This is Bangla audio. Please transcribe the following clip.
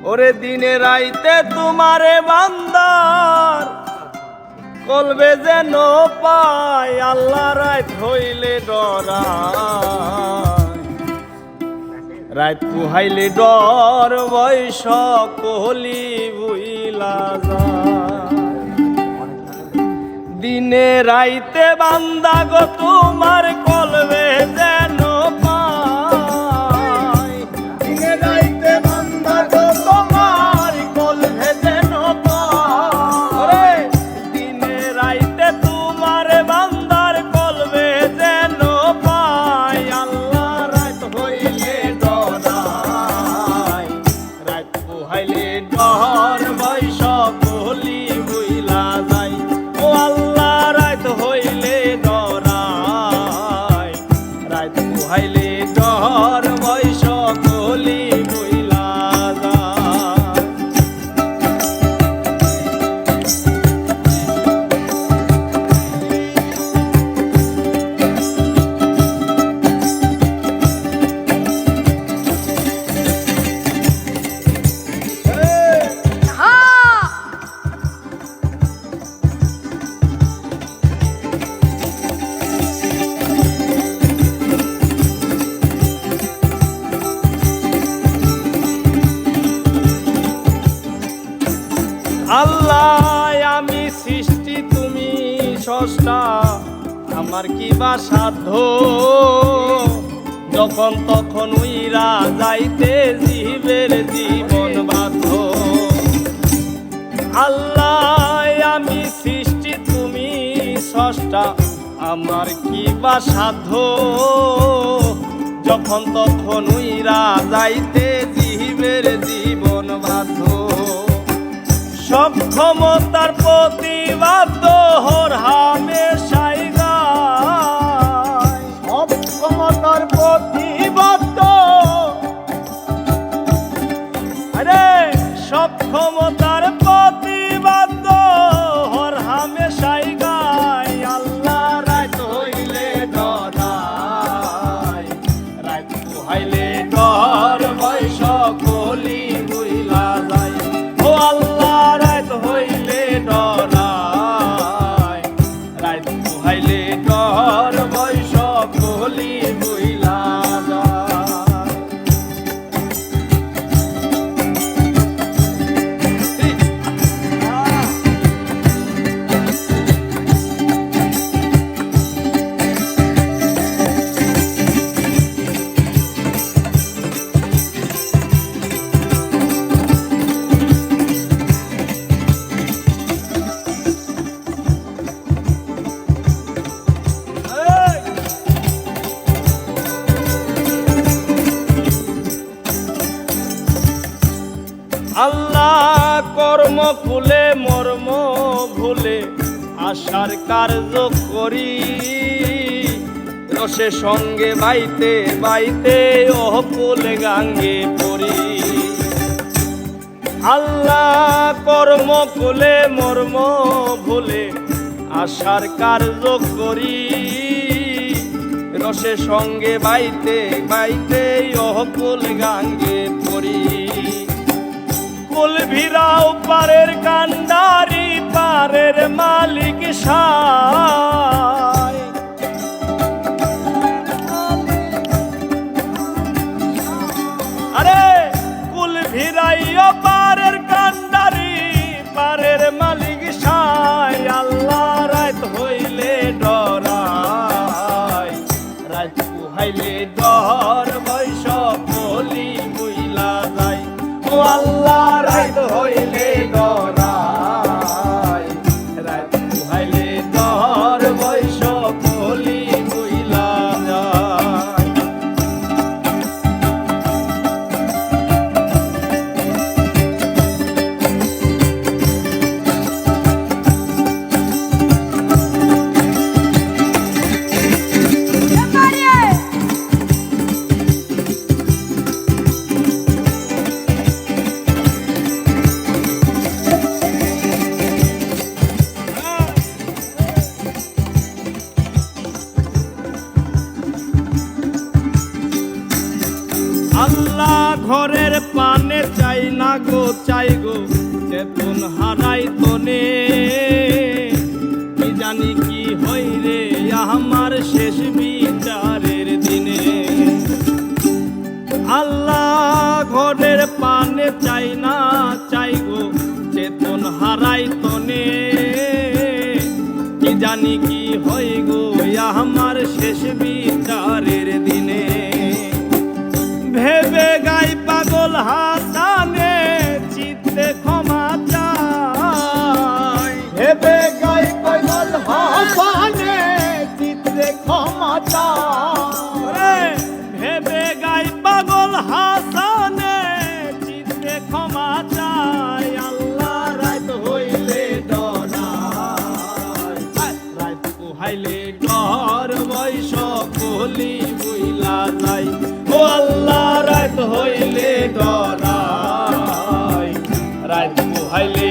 ওরে দিনে রাইতে তোমারে বান্দার কলবে যেন পায় আল্লাহ রাত হইলে ডরায় রাত পুহাইলে ডর বয়স কহলি বুইলা যায় দিনে রাইতে বান্দা গো তোমার কলবে যেন পায় দিনে রাইতে বান্দা গো তোমার কলবে যেন পায় দিনে রাইতে তোমার বান্দার কলবে যেন পায় আল্লাহ রাত হইলে ডরায় রাত পুহাইলে ডর বয়স কহলি বুইলা যায় ও আল্লাহ রাত হইলে ডরায় রাত পুহাইলে ডর বয়স কহলি বুইলা যায় আল্লাহ আমি সৃষ্টি তুমি স্রষ্টা আমার কি বা সাধ্য যখন তখন উইরা যাইতে জীবের জীবন বাধ্য আল্লাহ আমি সৃষ্টি তুমি স্রষ্টা আমার কি বা সাধ্য যখন তখন উইরা যাইতে জীবের জীবন বাধ্য সক্ষমতার প্রতিবাদ হর হামেশাই গায় সক্ষমতার প্রতিবাদ আরে সক্ষমতার প্রতিবাদ হর হামেশাই গায় আল্লাহ রাত হইলে ডরায় রাত পুহাইলে ডর বয়স কলি বুইলা যায় ও আল্লাহ রাত হইলে ডরায় রাত পুহাইলে ডর বয়স কলি বুইলা যায় আল্লাহ কর্ম ফুলে মর্ম ভুলে আশার কার্য করি রসে সঙ্গে বাইতে বাইতে ও ফুলে গাঙ্গে পড়ি আল্লাহ কর্ম ফুলে মর্ম ভুলে আশার কার্য করি রসে সঙ্গে বাইতে বাইতে ও ফুলে গাঙ্গে পড়ি কুল ভিরাও পারের কান্ডারি পারের মালিক সায় আরে কুল ভিরাইও পারের কান্ডারি পারের মালিক সায় আল্লাহ রাত হইলে ডরায় রাত পুহাইলে ডর বয়স কলি বুইলা যায় ও আল্লাহ রাত হইলে ডরায় রাত পুহাইলে ডর বয়স কলি বুইলা যায় আল্লাহ ঘরের পানে চাই না গো চাই গো চেতন হারাই তনে কি জানি কি হই রে আমার শেষ বিচারের দিনে আল্লাহ ঘরের পানে চাই না চাই গো চেতন হারাই তনে কি জানি কি হই গো আমার শেষ বিচারের দিনে ভেবে গাই পাগল হাসানে চিত্তে ক্ষমা চাই ভেবে গাই পাগল হাসানে চিত্তে ক্ষমা চাই ভেবে গাই পাগল হাসানে চিত্তে ক্ষমা চাই আল্লাহ রাত হইলে ডরাই রাত পোহাইলে ডর বয়স কলি বুইলা যাই ও আল্লাহ রাত হইলে ডরাই রাত পোহাইলে